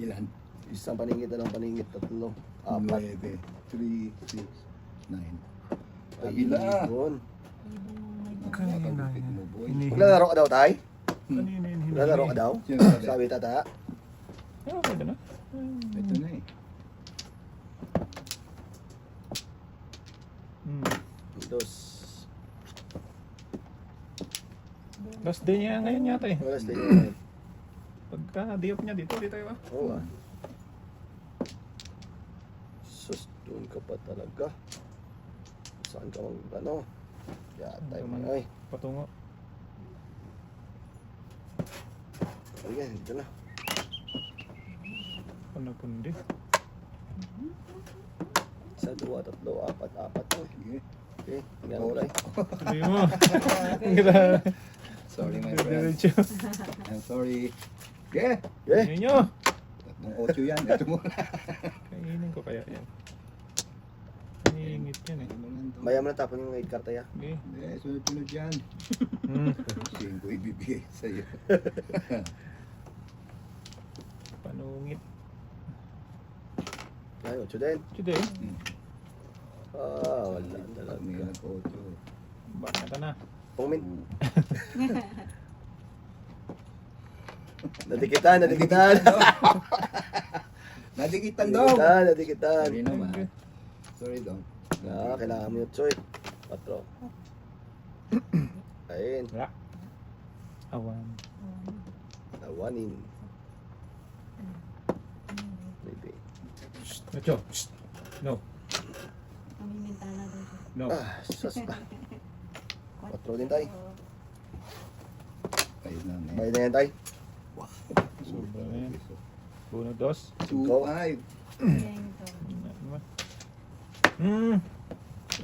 Ilan? Isang paningit na lang paningit. Tatlo. 4. 9, 3, 6, 9. Kabila. Yun. Kanina Kapagupit yan. mo, boy. Maglalaro ka daw, tay? Kanina yun. Maglalaro ka daw? Sino sabi? Sabi tata. Oh, pwede na. Ito na eh. Dos. Last day niya ngayon yata eh. Walas tayo ngayon. Pagka di-up niya dito tayo ba? Oo ah. Sus, doon ka pa talaga. Saan ka mag, ano? Yata yung mga, ay. Patungo. Ayan, dito na. Panapundi. Isa, dua, tatlo, apat, apat. Sige. Okay, tingnan mo tayo. Sabi mo. Ang ganda. Sorry my friend. Diretso. I'm sorry. Yeah. Okay. Ayun nyo. Tatlong 8 yan. Ito mo na. Kainin ko kaya yan. Nangingit yan eh. Ano lang to? Maya mo na tapon yung 8 karta ya. Okay. Hindi, sunod-sunod yan. Hmm. Tingin ko ibibigay sa'yo. Panungit. Ay, 8 din. Today. Ah, wala Pag may talaga. nag-8. Baka ka na. Pungmin. Nadikitan, nadikitan. Nadikitan daw. Nadikitan, nadikitan. Sorry naman. Sorry daw. Ah, kailangan mo yung choy. 4. Ayun, Wala. Awan. nawanin. Maybe. Nacho. No. Mamimintana daw siya. No. Ah, sus pa. 4 din tayo. Ayun na. Bayad na yan tayo. Sobra na yan. Uno, dos. 2-5. Yan ito.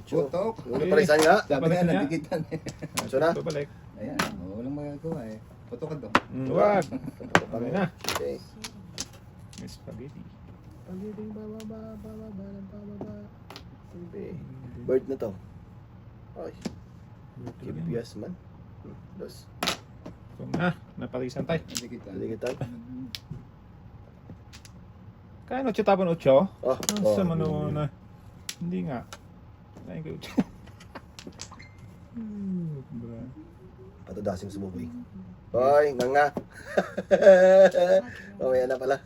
Putok. Ano parisan nga? Sabi Balik nga, niya. nadikitan eh. Ito na. Babalik. Ayan, walang magagawa eh. Putok ka daw. Wag. Pangin na. Okay. May spaghetti. Pagiging bababa, bababa, bababa. Hindi. Bird na to. Ay, kibias man. Dos. Kung na, napalisan tayo. Nadikitan. Nadikitan. Kaya no, tapon 8? Oh, Sa mano na. Hindi nga. Kaya ko 8. Bra. Patudasing sumuboy. Hoy, nga. Mamaya na pala.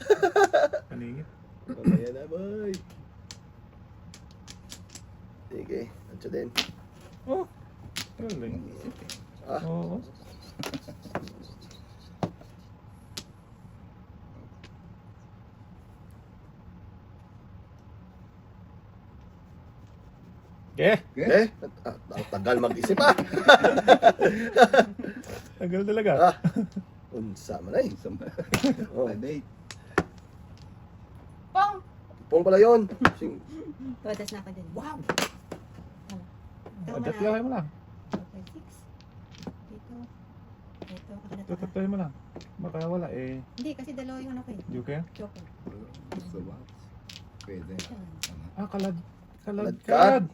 Paningit. Mamaya na, boy. Sige, anso din. Oh. Galing. Ah, Oo. Okay. eh, tagal mag-isip ah. Tagal talaga. Ah, unsa man ay. Oh, 5-8. Pong! pong pala yun. Sing, Tuwatas na ako dyan. Wow! Tatlahin mo lang. 5, 6. Dito. Ito. Ako na to. Tatlahin mo lang. Baka wala eh. Hindi, kasi dalawa yung ano ko eh. Joker? Joker. Gusto ba? Pwede. Tama. Ah, kalad. Kalad. Kalad.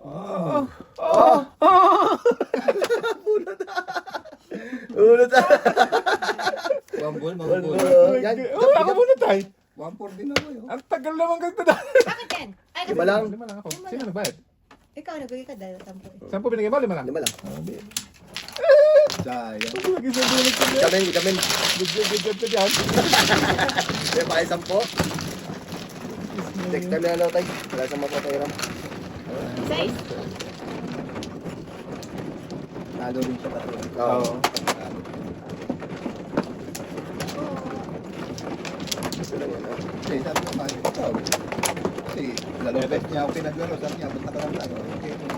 Oh. Oh. Unot ah. One ball. Yan. Oh, ako muna tayo. 1-4 din ako yun. Ang tagal naman ganito dahil. Bakit yan? Ay, kasi 5 lang. Lima lang ako. Sino nagbayad? ikaw nagbigay ka dahil 10 eh. 10 binigay mo? 5 lang. 5 lang. Sayang. Lagi sa bulit ko yan. Ikamin. Good job ka dyan. Kaya pa kayo 10. Next time na lang tayo. Wala sa mapatayram. 6. Talo rin siya pati. Oo. Talo. Gusto lang yan ah. Kasi sabi ko, bakit ito? Kasi lalong bet niya ako pinaglaro. Sabi niya, ba't nakaramdam? Okay, ito na.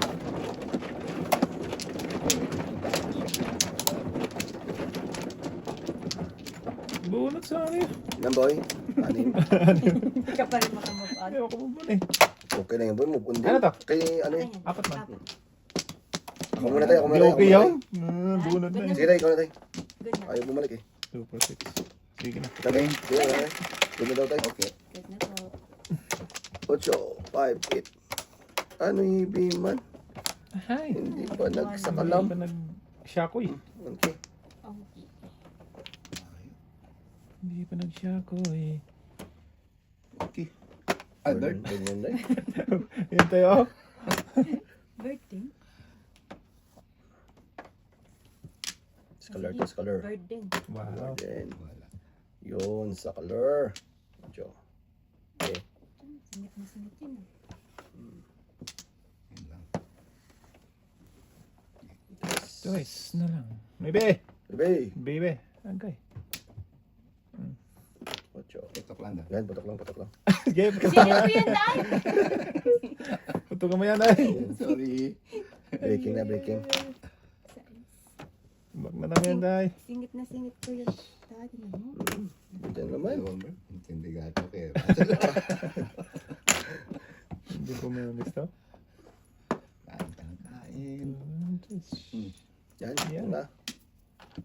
Bunot sa akin. Yan boy. Anim. Hindi ka pa rin makamapag. Ayaw ko bubun eh. Okay na yan boy. Move on din. Ano to? Kay ano yun. Apat man. Ako muna tayo. Ako muna Hindi tayo. okay ako yun? muna Bunot na tayo. eh. Sige tayo. Ikaw na tayo. Good na. Ayaw bumalik eh. 2 for 6. Sige na. Tabi. Sige na. Good na daw tayo. Okay. Good na po. 8, 5, 8. Ano hibi man? Ay. Hindi pa nagsakalam. Hindi pa nag-shakoy. Okay. Oh. Hindi Hindi pa nagsiyako eh. Okay. Albert. Ganyan na eh. Yan tayo. Bird din. Scholar to scholar. Bird din. Wow. Then, Wala. yun sa color. Medyo. Okay. Singit na singit yun. Yun lang. Choice na lang. Maybe. Baby. Baby. Okay. Ocho. Ito lang na. Yan, patok lang. Sige, Singit ko yan, Day! puto ka mo yan ay. Sorry. Breaking na, breaking. Bag na naman yan day. Singit na singit ko yun. Daddy na mo. Diyan naman. Albert. Intindi gato kayo. Hindi ko may gusto. Kain ka ng kain. Yan, Yan. yan na.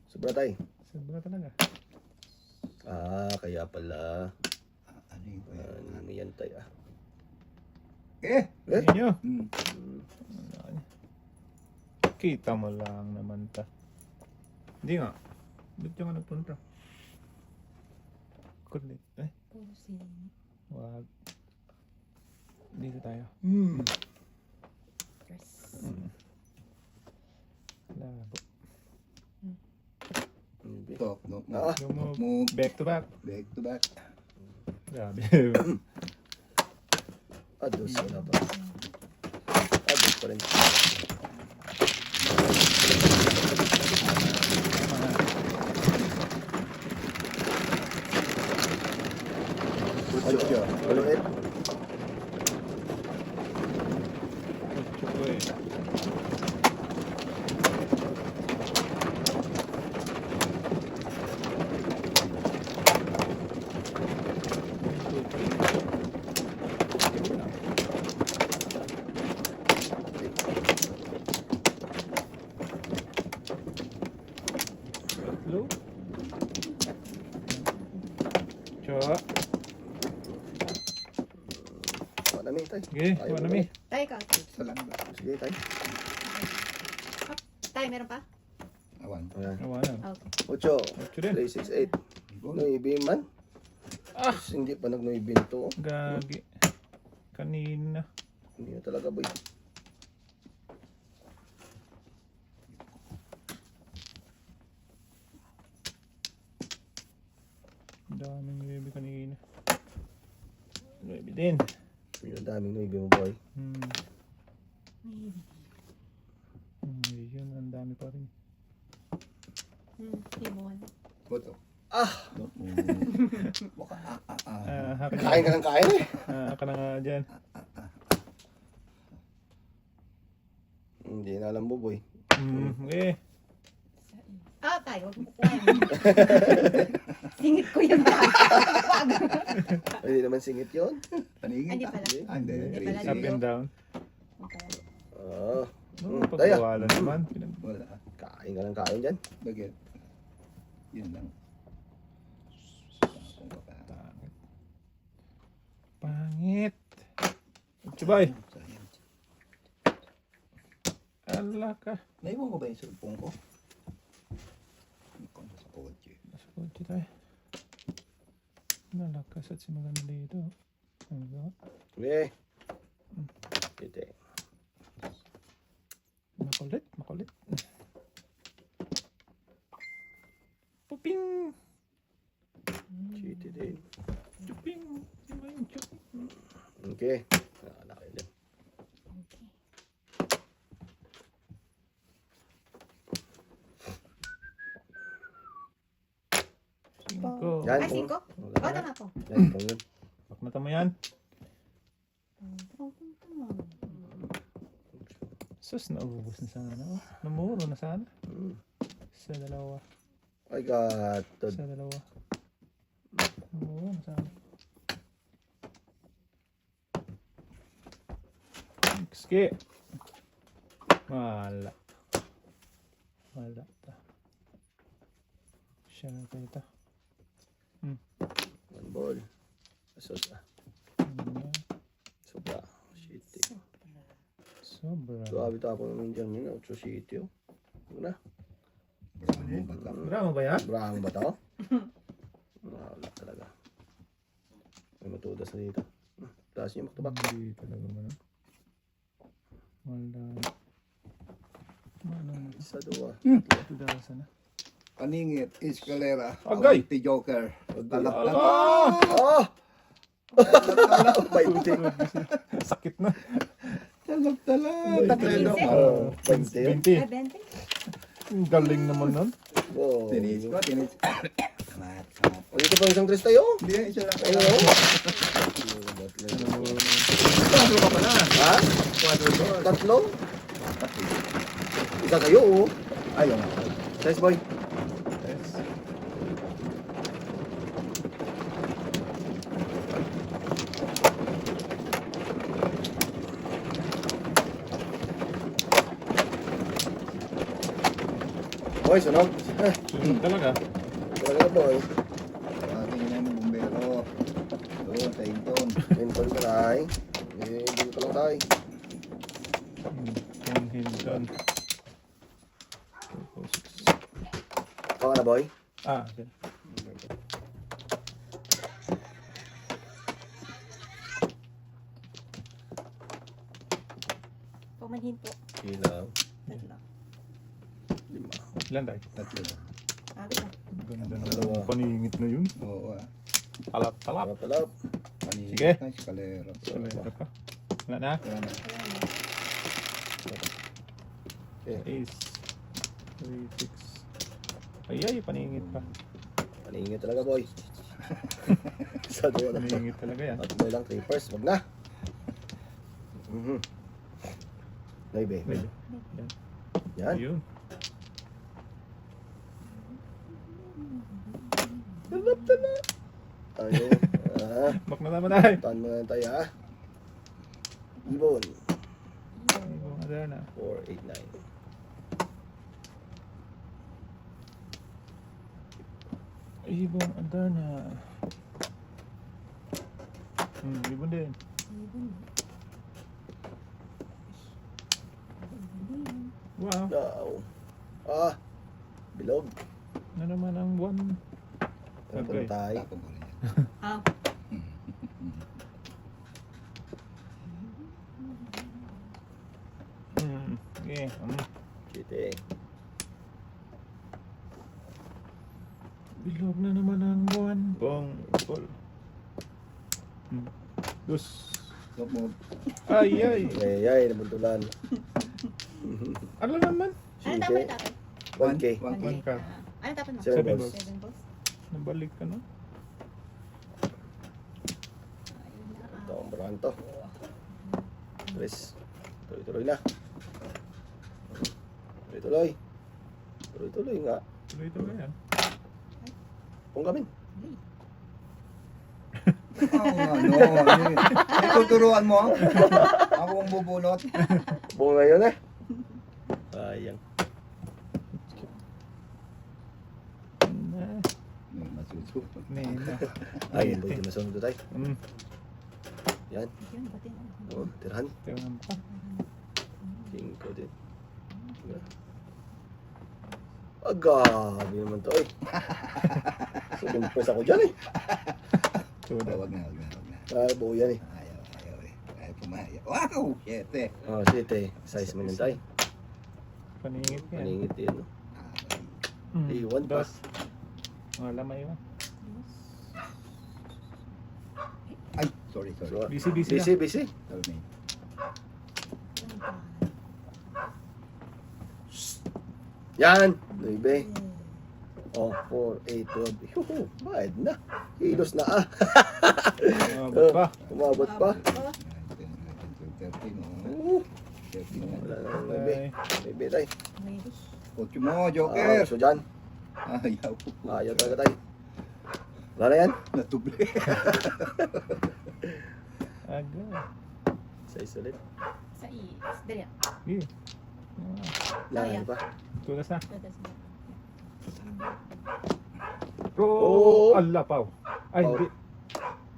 Sobra tayo. Sobra talaga. Kaya pala. Ano yun? Yan tayo ah. Eh! Tingnan nyo. Hmm. Kita mo lang naman ta. Hindi nga. Ba't yung nagpunta? Kulit. Puro singit. Wag. Dito tayo. Yes. Labo. Talk. No. Ah. Yung mo, Move. back to back. Back to back. Grabe. Ados, wala pa. Ados pa rin. Ocho. Maluit. Ocho ko eh. Tatlo. Tsaka. Wala mi tayo. Sige, Ayaw wala mo mi. Tay ka. Isa lang ba? Sige tayo. Tay, meron pa? Awan. Ayan. Awanan. Ocho. Ocho din. 3, 6, 8. Noibi man. Hindi pa nag-noibi nito. Oh. Gagi. Kanina. Hindi na talaga boy. Daming baby kanina. Baby din. Yung daming noibi mo boy. Yun, ang dami pa rin. Himon. Boto. Ah! Baka Haka na, Kain ka ng kain eh. haka na nga dyan. Hindi na alam mo boy. Okay. Tay, huwag mo kukuha. Singit ko yun. Wag. Hindi naman singit yun. Paningin Hindi ka. pala. Hindi. Hindi pala. Crazy. Up and down. Ah. Pagkawalan naman. Wala. Kain ka ng kain dyan. Bagit. Yun lang. Pangit. Pangit. Chubay. Sayang. Ala ka. Naiwan ko ba yung cellphone ko? Ikaw na sa kotse. Nasa kotse tayo. Nalakas at si maganda dito. Ano ba? Okay. Ito. Makulit, makulit. Puping! Chiti din. Chuping! Sino yung chuping? Okay. Laki din. Cinco. Yan. Ay, 5? Wala. O, tama po. Yan, ito yun. Bak na tama yan. Sus, naubos na sana. Oh. Namuro na sana. Sa dalawa. I got the... Sa dalawa. Namuro na sana. Sige. Wala. Wala ta. Siya na tayo ito. One ball. Asos ah. Sobra. Shitty. Sobra. Suabi ito ako naman dyan yun. 8 shitty oh. Ano na? Bravo ba ka? Bravo ba yan? Brahang ba ito? Wala. May matudas na dito. Taas niyo magtubak. Hindi talaga ba na? Wala. Ano? Isa, dua. Tudasa na. Paningit, escalera. Agay! Awanti Joker. Talak lang. Ah! Sakit na. Talak. Takleno. Oh, 20 yun. 20. Ay, 20. Ang galing naman nun. Wow. Tinis ko, tinis. Kamat. O, dito pa isang tres tayo. Hindi, isa lang. Ayaw. Tatlo ka pala. Ha? Tatlo? Isa sa'yo, oh. Ayaw nga. Size boy. Yes. Boy, sunog. Sunod talaga. Talaga, boy. Ating na yung bumbero. Doon, sa Hinton. Hinton ka na, ay. Eh, dito lang tayo. Yung Hilton. Paka na, boy. Ah, okay. Pumanhin po. Ilaw. Tatlo. Ilan tayo? Tatlo. Sabi ko. Ganda Dalawa. na. Paningit na yun. Oo ah. Talap-talap. Talap. Paningit Sige. na escalera. Wala pa. Wala na. Wala na. Ace. 3, 6. Ay, paningit pa. Paningit talaga, boy. Sa duwa na. Paningit talaga yan. At boy lang, 3 first. Wag na. Naibe. Wait. Yan. Ayun. Talap. Ayun. Bak na naman ay. Tahan mo na tayo, ha. Ibon. Ibong Adarna. 4, 8, 9. Ibong Adarna. Ibon din. Wow. Wow. Ah. Bilog. Na naman ang buwan. Ano Okay. tayo? Tapon ko rin yan. Ah, Okay. Kite. Bilog na naman ang buwan. Bong. Pol. Dus. Stop mo. Ay, ay. Ay, nabuntulan. Ano naman? ano tapon na tapon? 1K. 1K. Ano tapon mo? 7 Seven balls. balls. 7 balls. Nabalik ka na. Ayun na. Ito, ang barahan to. Tres. Tuloy-tuloy na. Tuloy-tuloy. Tuloy-tuloy nga. Tuloy-tuloy yan. Punggamin. Ano? Tuturuan mo? Ako ang bubunot. Buong ngayon eh. Sayang. Masusunod. Nena. Ay, boy, di masunod tayo. Yan. Yun, batin. Oh, tirahan. Tingnan pa. 5 din. Agabi naman to eh. Sumulpes ako dyan eh. Tuda. Wag na, wag na, wag na. Ah, buo yan eh. Ayaw eh. Ayaw pumaya. Wow! Siyete. Oh, site. Size mo nun tayo. Paningit yan. Maningit yun. No? Iwan pa. Dos. Mga lamay mo. Ay, sorry. So, Busy busy, busy. Sorry. Yan. 9. Oh, 4, 8, 12. Yuhu, bayad na. Kilos na ah. Abot pa. Umabot pa. 13, Uh, 13 na. wala na ng 9. 9 tayo. Kotse mo, Ah, Joker. so dyan. Ayaw. Ayaw talaga tayo. Wala na yan. Natuble. Aga. Size ulit. Sa is. Dali ah. Yeah. Lahat pa. Tulas na. Tudas mo. Oh, Oh. ala, Pau. Ay, Pau. hindi.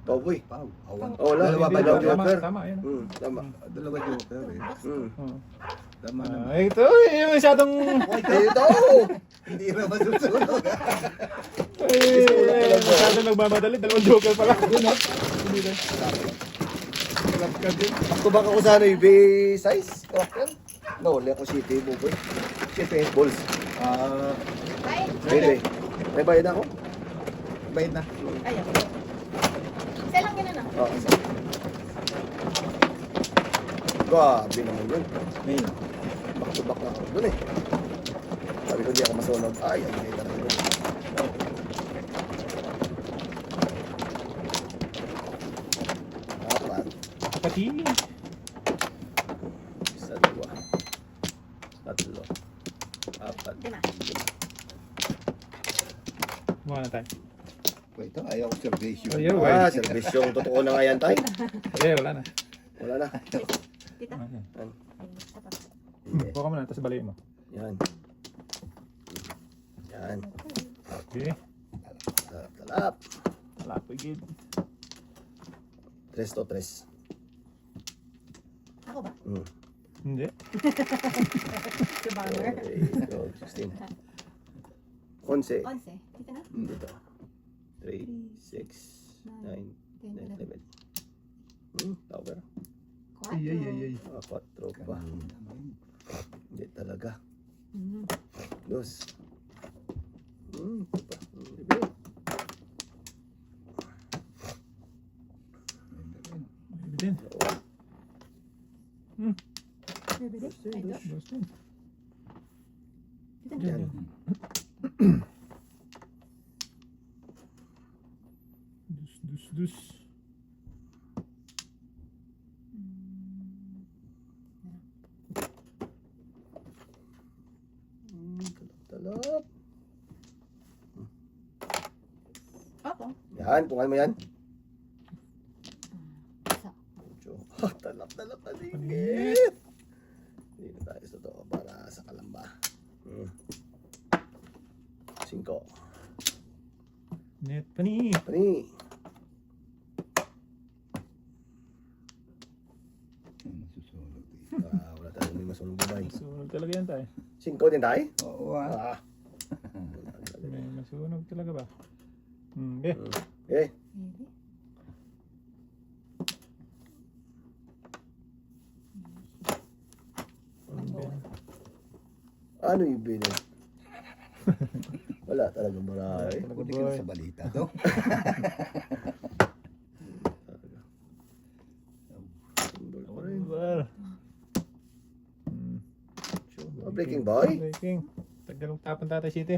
Cowboy. Pau. Awan. Oh, wala. Dalawa ba Dalawa joker? joker? Tama, yun. Tama. Dalawa joker eh. Oo. Tama naman. Ito, yung masyadong... Ito! Hindi na masusunod. Masyadong nagmamadali. Dalawang joker pala. Yun oh. Hindi na. Back-to-back ako sa ano, B-size? Cracker? No, wala ako City, buboy. City, balls. Ay, Pwede. May bayad ako? Bayad na. ay, ako. Isa lang yun, ano? Oo. Grabe naman yun. Ngayon. Back-to-back na ako dun eh. Sabi ko di ako masunog. Ay, ang ganda na yun. Apat. Pati. Isa, dua. Tatlo. Apat. Lima. Mukha na tayo. Ito, ayaw ko servisyo. Ayaw, Ah, servisyo. Totoo na nga yan tayo. Eh, wala na. Wala na. Tita. Okay. Yan. Isa pa. Buka mo na, tapos balikin mo. Yan. Yan. Okay. Talap. Wala po igid. 3 to 3. Ako ba? Hindi. Si Banner. 16. 11. 11. Tita na? Dito. 3, 6, 9, 10, 11. Tower. 4. Ay, ay, ay, ay. 4 pa. Hindi talaga. Mhm. 2. Ito pa. Libre. Ibig din. Bebe, ay, ito. Dos din. Tita na. Yan. Dus. Talap. Ako. Yan. Tungan mo yan. Isa. Talap na dingit. Hindi na tayo sa to para sa kalamba. 5. Net pani. Pani. Masusunod. Wala tayong may masunod babay. Masunog talaga yan tayo. 5 din tayo? Oo ah. May masunog talaga ba? Okay. Okay. Bebe. Ano yung bili? Wala talagang marami. Buti ka na sa balita to. Symbol pa rin. Well. Breaking boy? Breaking. Tagal ng tapon Tatay City.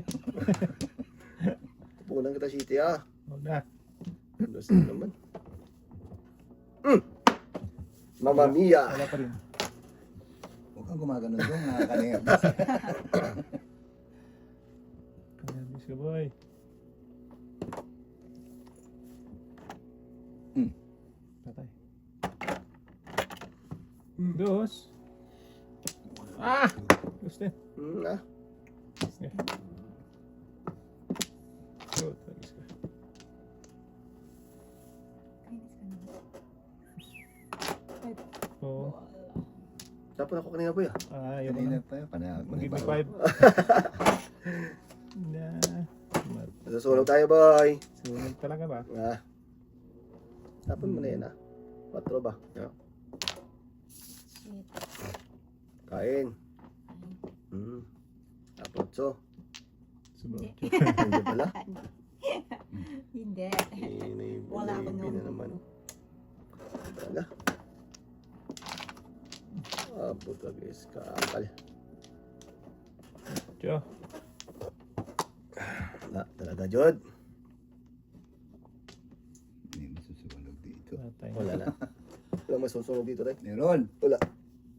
Tupunan kita city ah. Huwag na. Dos na naman. Mamma mia. Wala pa rin. Huwag kang gumaganon doon. Nakakanervous. Kanabis ka boy. Tatay. Dos. Ah! Dos din. Ah. Okay. Good. Tagis ka. Kainis ka naman. Oo. Dapat ako kanina boy ah. Ayaw mo Kanina na. pa yun. Mag-give me 5. Na. Nasusunog tayo boy. Sunog talaga ba? Ah. Tapon mo na yan ah. 4 ba? Yeah. Shit. Kain. Tapos Sunog. hindi pala. Hindi. Wala Wala ako na nung- naman. Talaga. Puta guys, kakal. Tiyo. Wala talaga Jod. Hindi masusunod dito. Tatay. Wala na. Wala masusunod dito tayo. Meron. Wala.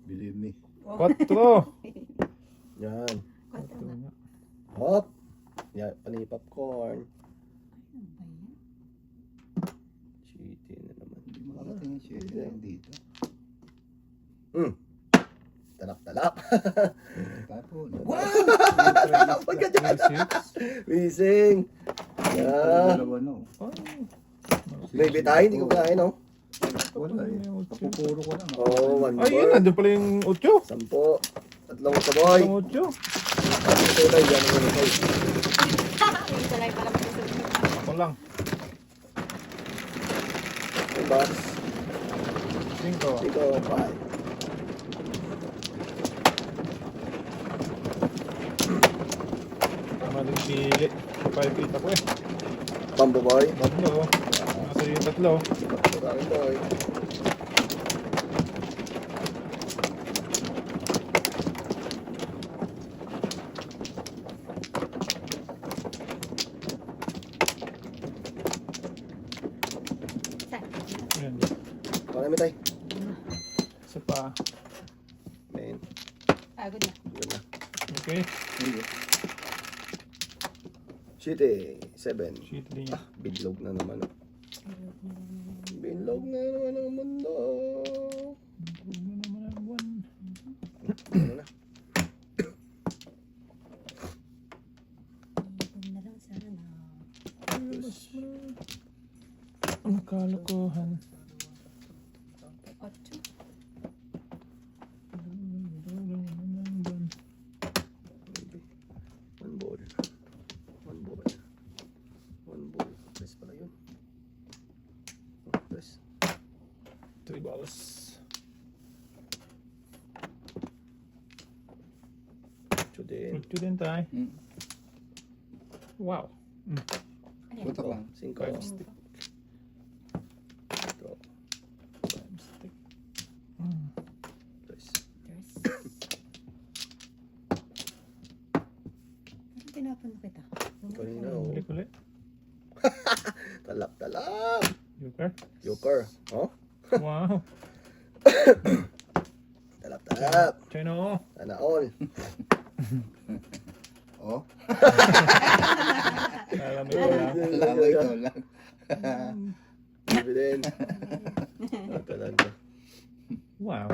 Believe me. 4. Yan. Kwento nga. Hop. Yan, pani popcorn. Ano ba yan? Cheating na naman. Hindi makarating yung shit dito. Talap-talap. Tapon. Talapon ka dyan. Wising. Yan. Dalawa no. Ay. Maybe tayo, hindi ko kaya, no? Wala eh. Papupuro ko lang. Oo, 1 Ay, yun, boy. nandun pala yung 8. 10. Tatlong kaboy. Yung 8. Ito tayo, yan ang ano tayo. Ito lang pala magsusunod. Ako lang. Yung box. 5. 5, 5. Maling pili. 5 kita ko eh. Pambo boy. 3. Nasa yung 3. Maraming boy. Yan. Marami tayo. Isa pa. Main. Pagod na. Yun na. Okay. Sige. City, 7. Sheet din. Ah, bilog na naman. Bilog na naman ang mundo. Huwag na naman ang buwan. Ano na? Ito na lang sana. Ang kalokohan. 8. One ball. One ball. One ball. Press pala yun. Press. 3 balls. Ito din. 8 din tayo. Hmm. Wow. Putok lang. 5. 5 stick. Ito. 5 stick. Press. Parang tinapon na kita. Kanina, oh. Ulit. Talap, talap. Joker. Joker. Oh? Wow. Talap, talap. China oh. Sana all. Oh. Alam mo wala. Alam mo ito lang. Sabi din. Talaga. Wow.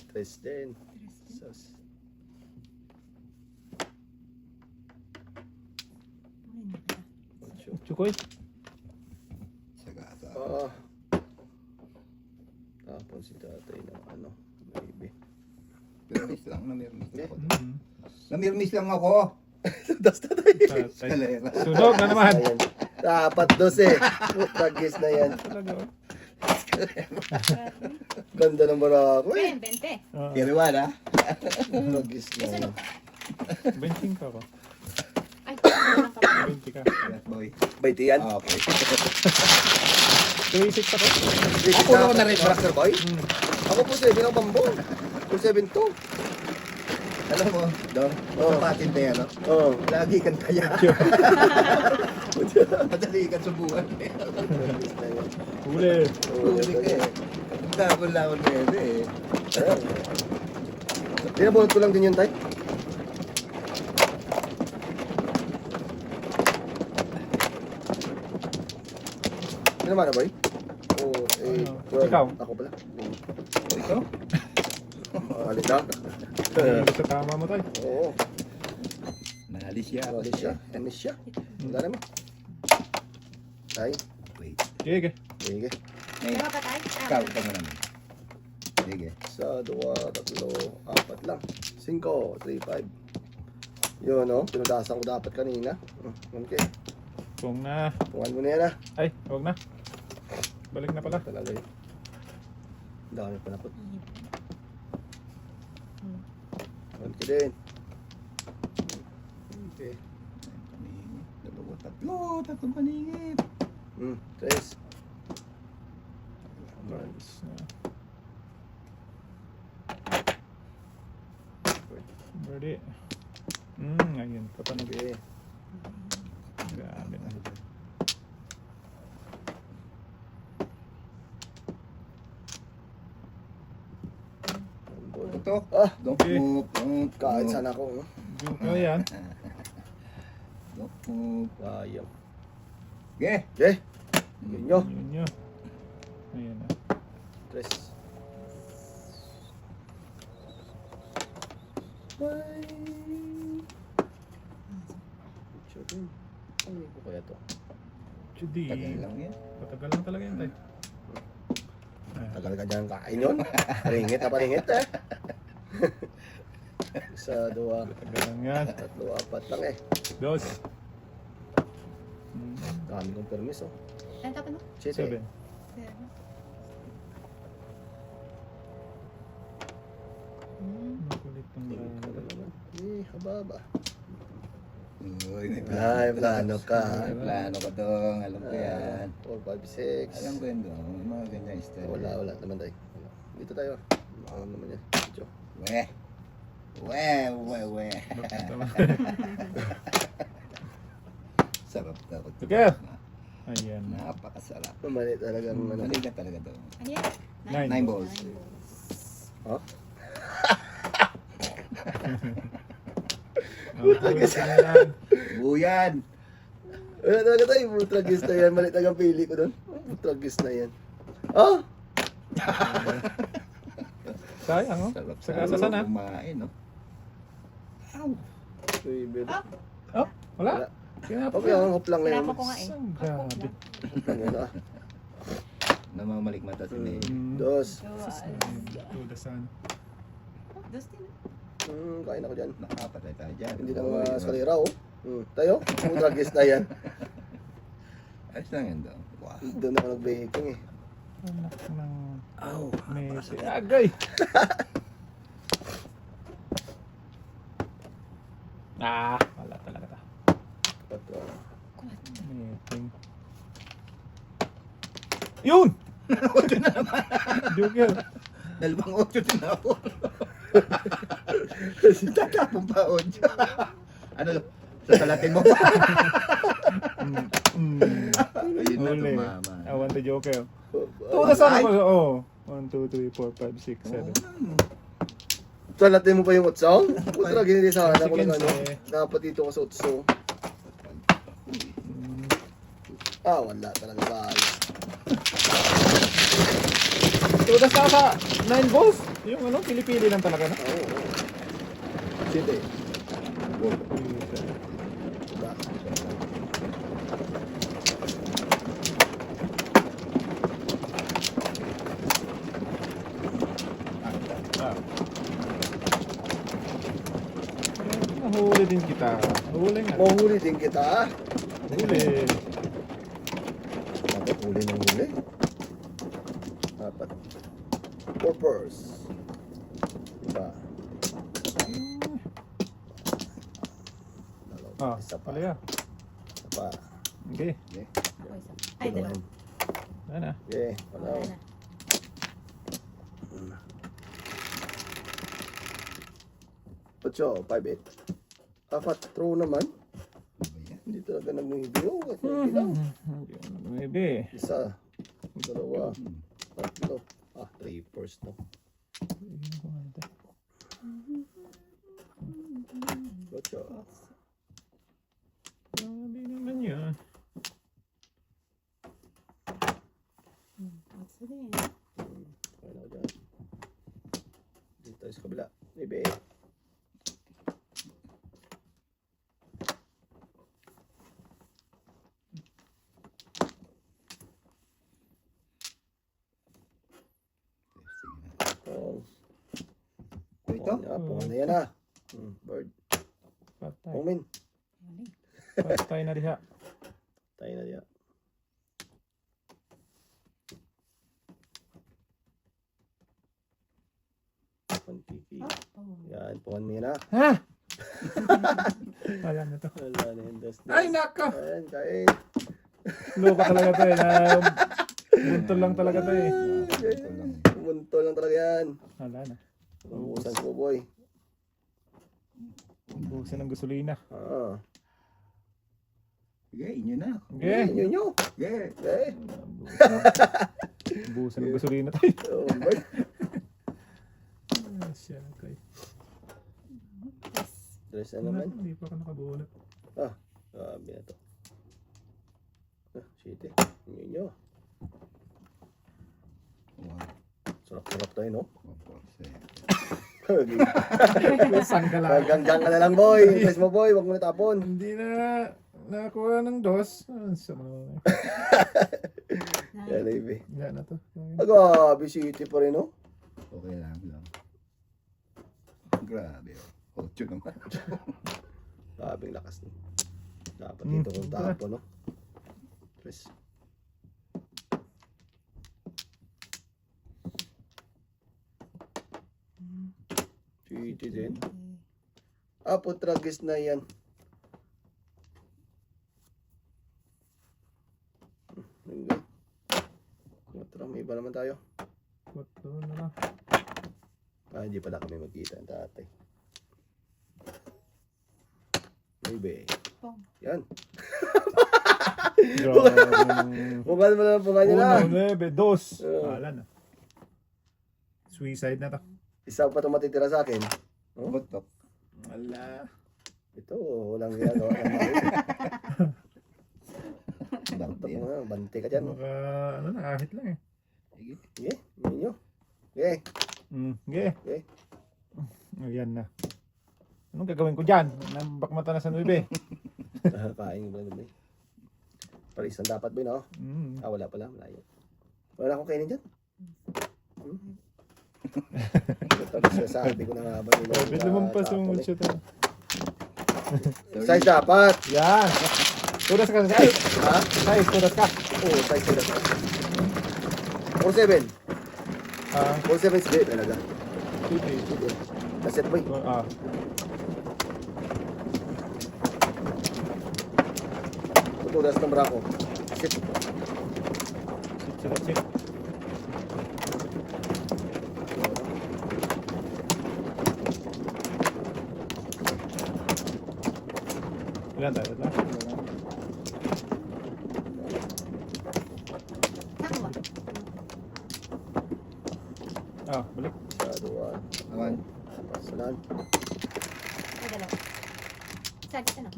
Press din. Sus. Chukoy. Sagasa. Ah. Tapon si tatay ng ano. Maybe. Namirmis lang. Namirmis lang ako. Mm. Namirmis lang ako. Das tatay. Tatay. Kalera. Sunog na naman. Ayan. Dapat 12. Tagis na yan. Talaga oh. Ganda ng barako eh. 20. Ah, Kiriwan ha? Tagis na yan. benching ka ko. Ay, ano ka pa? 20 ka. Yes boy. Baiti yan. Ah, okay. 26 ako. Ako Ako na rin. Master boy. Ako po 7 ang bambo. 7 to. Alam mo, Dong, Oh. sa patin tayo, no? Oo. Lagi kang kaya. Madali kang subukan. Tagis na yan. Huli. Huli ka eh. Laban-laban na yun eh. Pinabunot ko lang din yun, tay. Ano naman na, boy? Oo, Ikaw? Ako pala. Ito? Alit na. Sa tama mo tayo. Oo. Nahalis siya. Alis siya. Alis siya. Wala naman. Tay. Wait. Sige. Sige. Ngayon, Dalawa pa tayo? ikaw ka mo naman. Sige. Sa 2, 3, 4 lang. 5, 3, 5. Yun, no? Pinudasan ko dapat kanina. Okay. Kung na. Pungan mo na yan, ah. Ay, huwag na. Balik na pala. Talaga yun. Dami pa na po. Okay din. Okay. Paningit. Dalawa, tatlo. Tatlong paningit. 3. Cards na. Ready. Ayun. Papanog. Okay. Grabe na. Ito. Ah, Don't Okay. move. Don't kain move. sana ako. Joker yan. Don't move. Ayaw. Okay. Okay. Yun nyo. Yun yun. Ayan na. 3. Bye. Picture din. Ano ko kaya to? Chudi. Tagal lang yan. Matagal lang talaga yun tayo. Tagal ka dyan kain yun. Paringit na paringit eh. Isa, dua, Matagal lang yan. tatlo, apat lang eh. Dos. Hmm, Dami kong permis oh. Ano tapos mo? 7. 7. Makulit ng brand. Eh, hababa. Uy, may Ay, plano ka. May plano ka dong. Alam ko yan. 4, 5, 6. Alam ko yan dong. May mga ganyan style. Wala naman tayo. Dito tayo. Ano naman yan? Dito. Weh. Weh. Sarap na. Okay. Ayan na. Napakasarap. Mali talagang ano. Mali na talaga dong. Ano yan? Nine. 9 balls. Ha? Buyan. Wala talaga tayo. Butragis na yan. Mali talagang pili ko doon. Butragis na yan. Ah! Sayang oh. Sarap Sagasa sana. kumain, no? Ow. Favorite. Oh, wala. Wala. Kinapa Okay, ang hop lang na yun. Kinapa ko nga eh. Ang grabe. Lang yun ah. Namamalik mata si May. Dos. Tuda sana. Dustin. Kain ako dyan. Nakapatay tayo dyan. Hindi lang eskalera oh. Tayo. Butragis na yan. Ayos lang yan daw. Wow. Doon ako nag-baking eh. Anak ng Ow. Messi. Agay! Wala talaga ta. Patro. Meeting. Yun! Joker. Dalawang 8 din ako. Tatapong pa 8. Ano? Sasalatin mo pa. Ayun na Huli. tumama. I want the Joker. Tuda sana ko. Oh. 1, 2, 3, 4, 5, 6, 7. Salatin mo pa yung utso? Putra, ginili sa akin. Ako Sige, lang ano. sige. Dapat dito ko sa utso. Wala talaga ba? Tuda sa 9 balls. Yung ano, pili-pili lang talaga na. Oo. Sige. Diba? Nahuli din kita. Huli nga. Mahuli din kita. Huli. Dapat huli ng huli. Dapat. Purpose. Diba? Isa pa. Talaga. Isa pa. Okay. Ay, dalawa. Wala na. Okay. Wala. Wala na. Ocho, 5-8. Apat, throw naman. Hindi talaga nag-video. Kasi lang. Maybe. Isa, dalawa, tatlo. 3 first no. Ocho. Grabe naman yun. What's it in? Kaya na ako dyan. Dito tayo sa kabila. Maybe. Ito? Pungan na yan ah. Bird. Patay. Pumin. Patay na diha. Tayo na yan. Pantiki. Yan, pungan mo yan ah. Ha? Ayan na to. Wala na yung dust. Ay, naka! Ayan, kain. Lupa talaga to eh. Buntol lang talaga to eh. Muntol lang talaga yan. Wala na. Ubusan ko boy. Busin ng gasolina. Sige, inyo na. Okay. Nyo. Sige. Okay. Busin ng gasolina tayo. Oh, bird. Siya, okay. Dress na naman. Hindi pa ako nakabunot. Grabe na to. Shit eh. Nyo. Sarap-sarap tayo no? Saan ka lang? Hanggang dyan ka na lang boy. Press mo boy. Huwag mo natapon. Hindi na nakakuha ng dos. Sa mga Yan, baby. Wala na to. Agabi, city pa rin, oh. Okay lang. Grabe. Oh. 8 naman. Grabing lakas no. Dapat Hmm, dito kung tara. tapo, no? Tres. City din. Tragis na yan. Linggo. Tara, may iba naman tayo. Ito na lang. Hindi pala kami magkita ng tatay. Maybe. Pong. Yan. Grabe. Mukha mo na pumanya na. 1, 9, 2. Oo. Wala na. Suicide na to. Isa pa ito matitira sa akin. Oh, Butok. Wala. ito, walang ginagawa ng mga Bakti ito. yan. Bante ka dyan. Baka, ano na, kahit lang eh. Sige. Sige, ninyo. Sige. Okay. Okay. Ayan na. Anong gagawin ko dyan? Nambakmata na sa 9. Kain ba naman eh. Paris ang dapat ba yun, no? Mm. Wala pala, malayo. Wala akong kainin dyan. Ito, sabi ko na nga ba nila. Pwede lumampas yung shot na. Size dapat. Yan! Turas ka sa size! Ha? Size, turas ka! Oo, size dapat. 4-7. Ah, 4-7 sige talaga. 2, Naset boy. 3. Tutulas ng brako. Sit. Sit. Ilan tayo? Ilan? Saan ba? Balik. Saduan. Awan. Pasalan. Ay, dalawa. Saan? Dito na.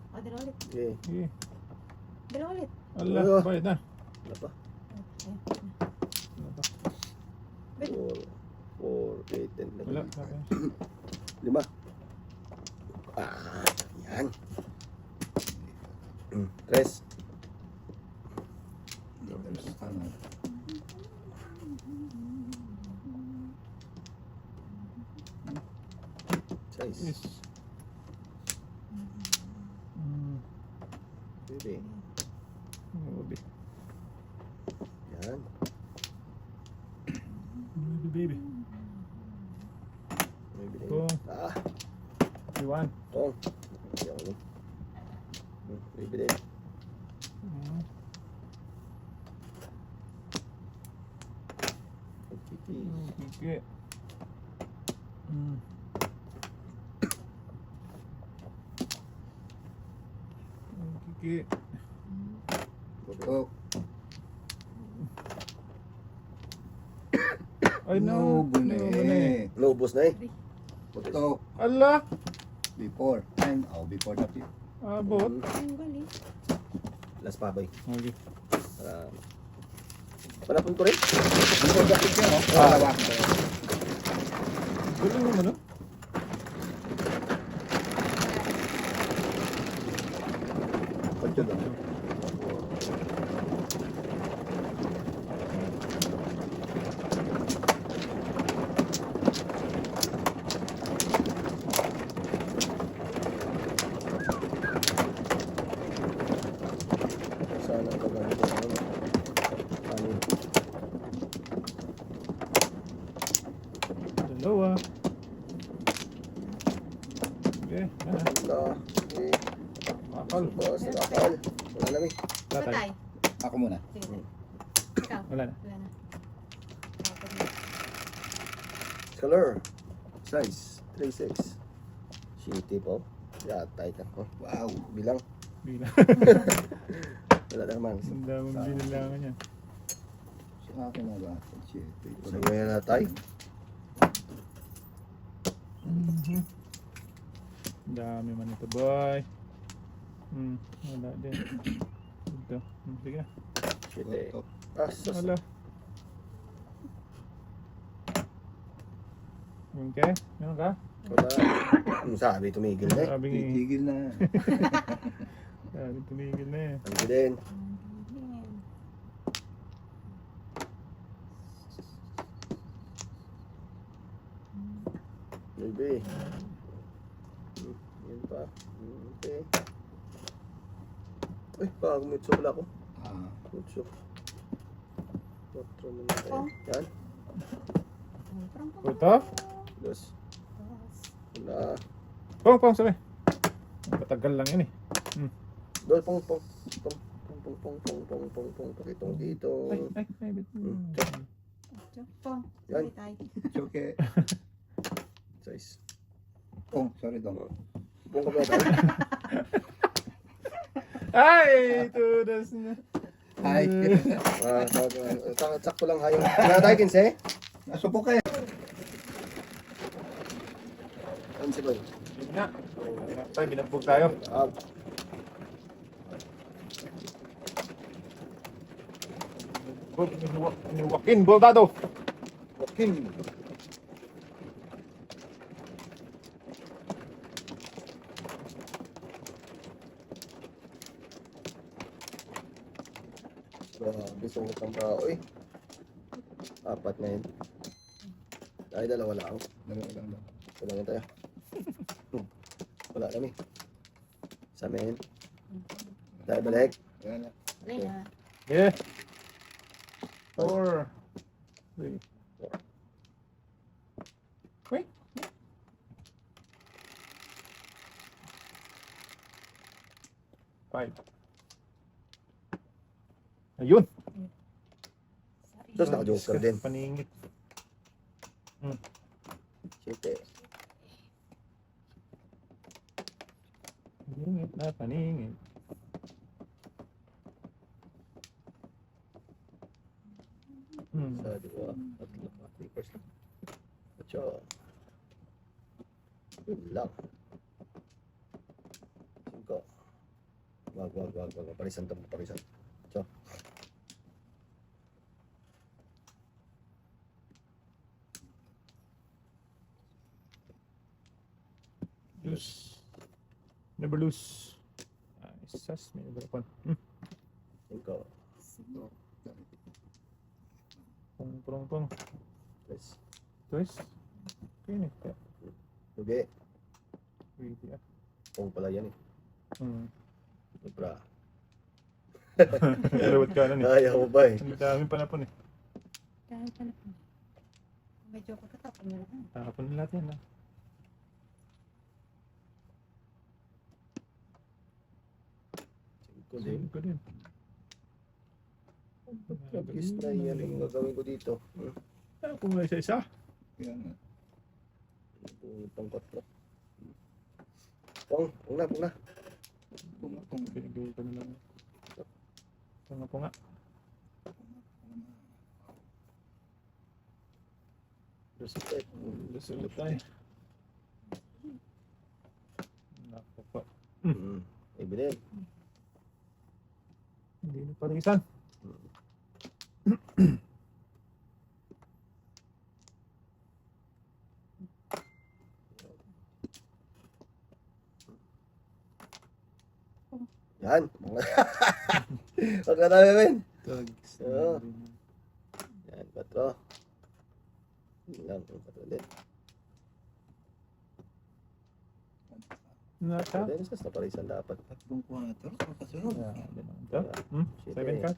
O, dalawa ulit. Okay. Sige. Dalawa ulit. Ala, Ano? bayad na. Ano pa? Ano pa? 4, 8, 10, Wala. 11. 5. Yan. 3. Ano? Size. Yes. Baby. Baby. Yan. Baby. Baby din. Kung. Iwan. Kung. Yan. Baby din. Okay. Okay. Butok. Ay no. Bune. Lobos na eh. Butok. Ala. Before. Before the flip. Abot. Ang gali. Last pa boy. Okay. Panapon ko rin. Before the flip yan, oh. Dalawa. Galing naman no? Pagka lang. Sana ang kagamit ko ano. Anin. Dalawa. Okay. Yan na. Okay. Makakal. Boss, nakakal. Wala namin. Tatay. Patay. Ako muna. Sige, sige. Ikaw. Wala na. Wala na. Apat na. Color. Size. 3-6. Shitty po. Yatay ka. Oh, Wow. bilang. Bila. Wala naman. Ang daming binilangan niya. Sa akin na ba? Shit. Sa ngayon na tayo. Dami man ito, boy. Wala din. Ito. Sige. Shitty. Butok. Sus. Wala. Okay. Meron ka? Wala. Sabi, tumigil na eh. Sabi ni... Titigil na. Yan, tumigil na eh. Ano din? Ayan. Baby. Yan pa. Okay. Uy, baka kumutso pala ako. Ah, Kumutso. 4 muna tayo. Oh. Yan. Parang Ito? Dos. Wala. Pong, sabi. Patagal lang yan eh. Dos, pong. Pakitong dito. Ay, bit. Pong. Yan. Sorry, tay. it's okay. Size. Oh, sorry dong. Pong ka ba tayo? Ay, tudas na. Hi. Sakto lang hayong. Kaya tayo, Kinse? Nasupo kayo. Ano si Boy? Yun na. Tayo, binagbog tayo. Joaquin Baldado. Joaquin. Gusto ko itong uy. 4 na yun. Ay, 2 lang. Dalawa lang daw. Wala na tayo. Wala kami. Sa amin. Tayo balik. Ayan na. Alay na. Yeah. 4. 3. Wait. 5. Ayun. Tapos naka-joker din. Paningit. 7. Paningit na paningit. Sa 2. 3 first lang. Atso. Yun lang. 5. Wag. Parisan. Atso. Lose. Never lose. Sas, may nabarapon. 5. Pong. Yes. Twice. Okay na. Okay. Really, ah. Pong pala yan eh. Sobra. Lawat ka na eh. Ayaw mo ba eh? Ang daming panapon eh. Dahil pa na po. Medyo pagkatapon na lang. Tapon na natin ah. Ko din. Ko din. Nag-is na yan yung gagawin ko dito. Kung may isa. Ayan na. Itong 4. Pong na. Pung. Pinigay ko na lang. Po nga. Respect. Ulit tayo. Naku po. Ibinin. Hindi na parisan. Yan. Huwag na tayo, men. Tags. Oo. Yan, 4. Yan, 4 ulit. Nata. Pwede na sa parisan dapat. 4. Kasunod. Ito. 7 ka.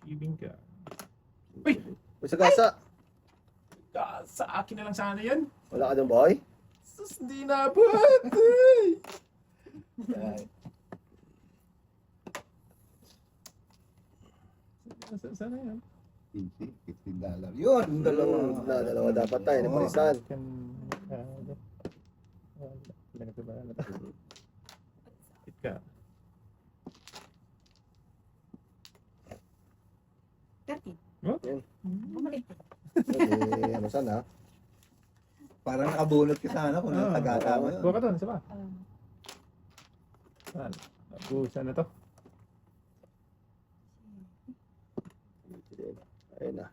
Ibing ka. Uy! Uy, sa gasa. Sa akin na lang sana yan. Wala ka dun, boy? Sus, di nabot. Ay! Ayan. Sana yan. $15. Yun. Dalawa dapat tayo na parisan. Ilan ito ba? Hit ka. 13. Oh? Yan. Bumalik. Ano sana? Parang nakabunot ka sana kung natagata mo yun. Buka ka doon, isa pa. Um, Saan? Busa na to. Ayun na.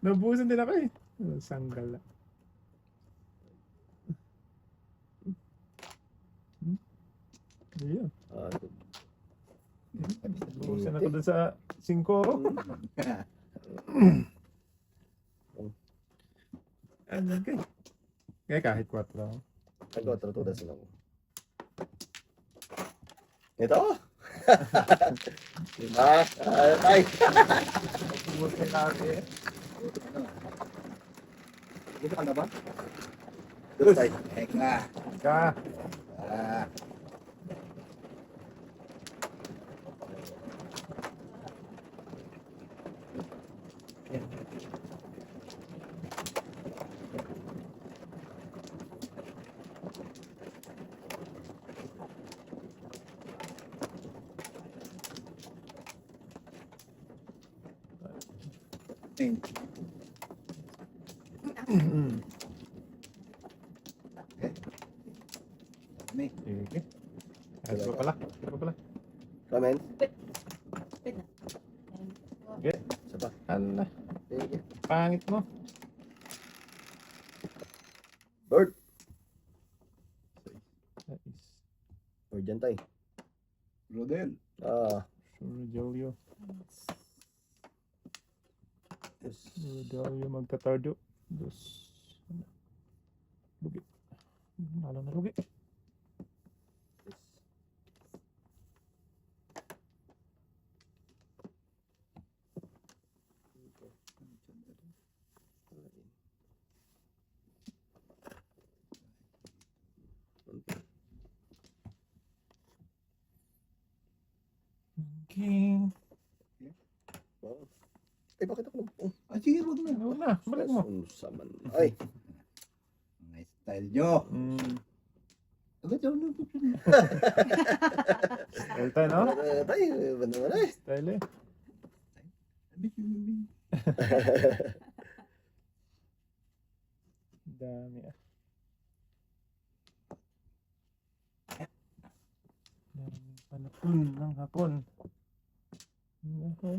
Nabusan din ako eh. Sanggal na. Ayun. Ah, Busan ako dun sa 5. Ano kay? Kaya kahit 4. nag-otro-tudas lang ako. Ito! Diba? Tay! Buti natin. Dito ka na ba? Doon, tay. Eka. Ka. Ah. Ayun. May. Sige. Ano ba pala? Ano ba pala? Ramen? Wait na. Sige. Isa pa. Ala. Sige. Pangit mo. Bird. That is Bird yan, tay. Rodel. Ah. Rogelio. Yes. Rogelio magtatardo. Dos. Lugi. Lalo na lugi. King. Wow. Ay, bakit ako nag... Ah, sige, wag na. Ano na? Balik mo. Saman. Ay. Mga style nyo. Agad ako na. Style tayo, no? Tay, banda mo na eh. Style eh. Dami ah. Daming panapun ng hapon. Okay.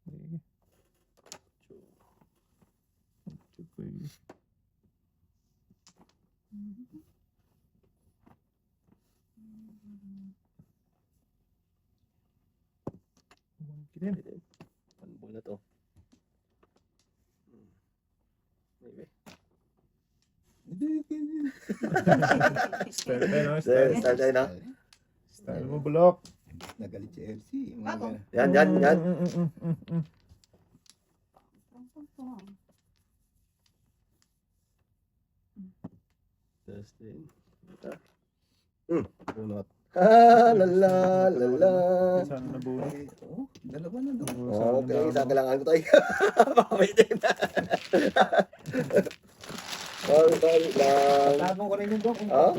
Sige. Tukoy. Kitin. Ano ba na to? Maybe. Style tayo, no? Style. Start tayo na. Style mo, bulok. Nagalit si Elsie. Mga Ako. ganun. Yan, yan, yan. Testing. Bunot. Ah, lala, lala. Sana nabunot. Eh, oh, dalawa na daw. Okay, isa kailangan ko tayo. Papawitin na. Sorry lang. Tapong ko rin yung dog. Oh?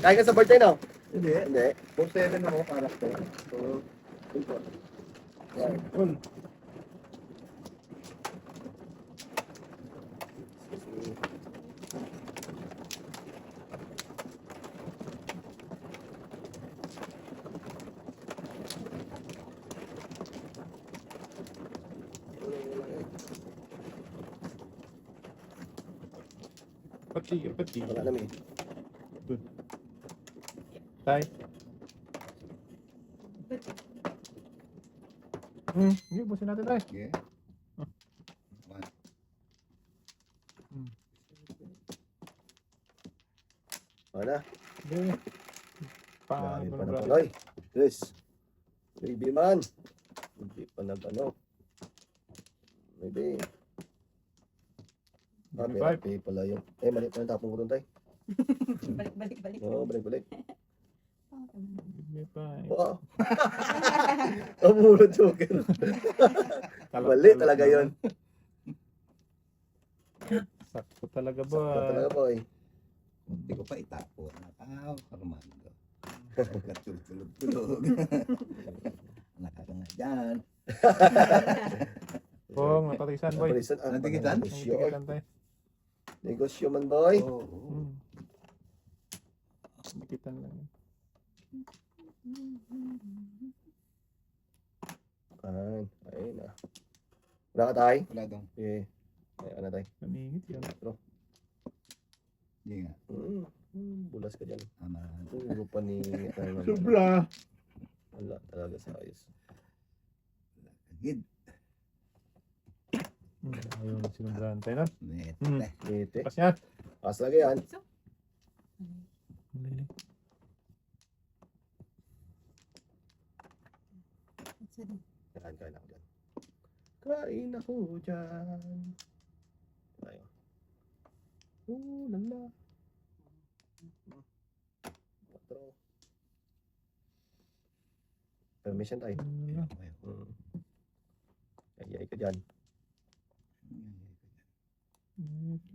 Kain ka sa birthday, no? Hindi. Hindi. 4-7 ako karakter. So, Cool. Pati. Wala namin. Tay. Sige, busin natin tayo. sige. One. Wala. Sige. Marami Paano pa na ba? pala. Chris. Baby man. Hindi pa nag-ano. Maybe. Ah, Maybe pera five. pay pala yun. Eh, mali pa yung tapong ko doon, tay. Balik. Oo, balik-balik. May five. Wow. Tumulod, joker. Mali talaga yun. Sakto talaga Sakto ba? talaga, boy. Hindi ko pa itapo. Nakaw, Armando. Pagkatulog-tulog. Nakakanga dyan. Pong, napatisan boy. Napalisan, ah, Natigitan? negosyo. Nagtigitan tayo. Negosyo man, boy. Oo. Nakitan lang. Ayun na. Wala ka, tay? Wala dong. Eh, ay, ano, tay? Namingit yun. Hindi nga. Bulas ka dyan. Aman. Puro paningit na naman. Sobra. Wala talaga sa ayos. Gid. Ayun, sinubrahan tayo na. Net. Ngiti. Pas yan. Pas lagi yan. Malili. Kain ako dyan. Kain ako dyan. Tayo. Lala. Patro. Permission tayo. Ayay ka dyan.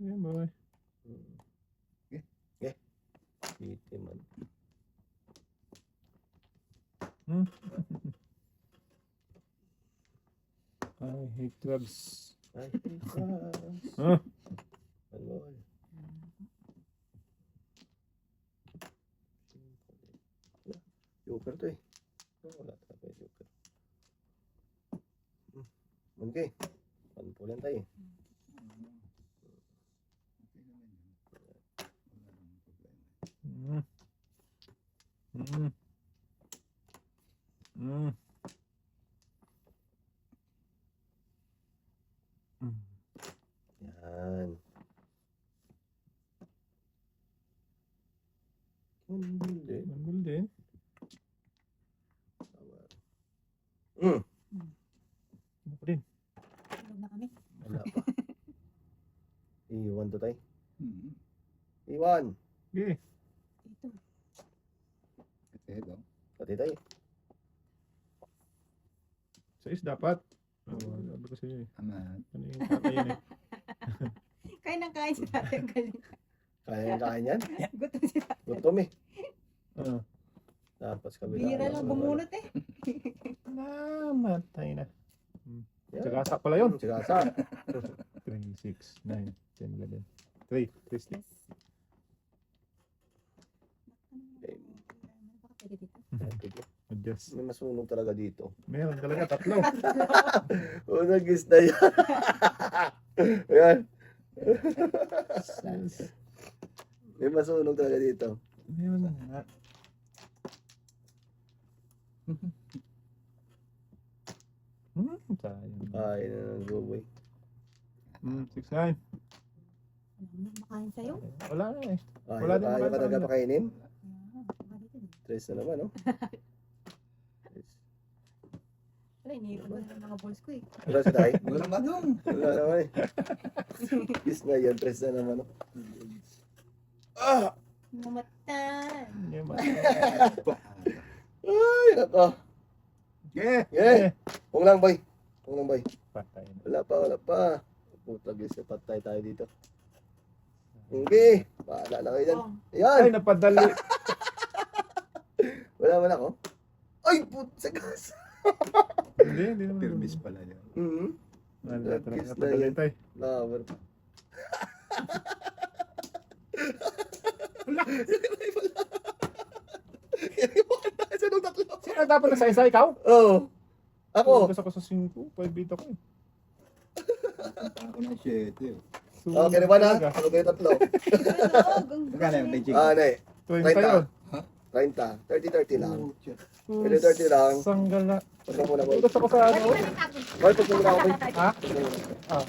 Yeah, boy. Ngiti man. I hate drugs. Ay, Huh? ano? Joker to eh. Wala talaga yung joker. Okay. Panpulan tayo. Mm. Mm. Mm. Mm. Yan. Hindi. Manggol din. Ano pa din? Tulog na kami. Wala pa. Iwan to tayo. Hmm. Iwan. Okay. Dito. Ito. Pati tayo. Sais dapat. Oh, sabi ko sa'yo eh. Aman. Ano yung kakain eh. Kain ng kain si tatay. Galing. Kaya yan. Gutom si tatay. Gutom eh. Ah, Tapos kami Bihira lang bumunot eh. namatay na. Yan. Sagasa pala yun. Sigasa. 3, 6, 9, 10, 11. 3, 3 sticks. Baka pwede dito. Adjust. May masunog talaga dito. Meron talaga tatlo. Unang gis na yan. Ayan. Yes. May masunog talaga dito. Meron nga. Sayang. Ay, na ng buboy. 6, 9. Ano makain sa'yo? Wala na eh. Ay, Wala din kaya naman ka talaga ano. pakainin. Baka dito din. Tres na naman, no? Wala, iniipon ko na ng mga balls ko eh. Wala sa tayo. Walang badong. Wala naman eh. Gis na yan, tres na naman, no? Ah! Namatan. Hindi man. Ay, nako. Yeah. Yeah. Huwag lang, boy. Huwag lang, boy. Patay na. Wala pa. Puta, guys, patay tayo dito. Okay. Bahala na kayo dyan. Oh, Ayan. Ay, napadali. Wala man ako. Ay, puta, gas. Hindi naman. Permis pala yan. Mm-hmm. Wala talaga. Kiss na Napadali yan. tayo. Lover. Isa nung tatlo. Sino dapat na sa isa ikaw? Oo. Ako. Gusto ko sa 5. 5 bita ko eh. Ako na 7. Oh, kaya ba na? Ako kayo tatlo. Magkano yung magic? Ah, nay. 20 yun. 30. 30 lang. Oh, shit. Pwede 30 lang. Sanggala. Pag muna mo. Gusto ko sa ano. Boy, pag muna ako. Ha? Pag muna. Ah.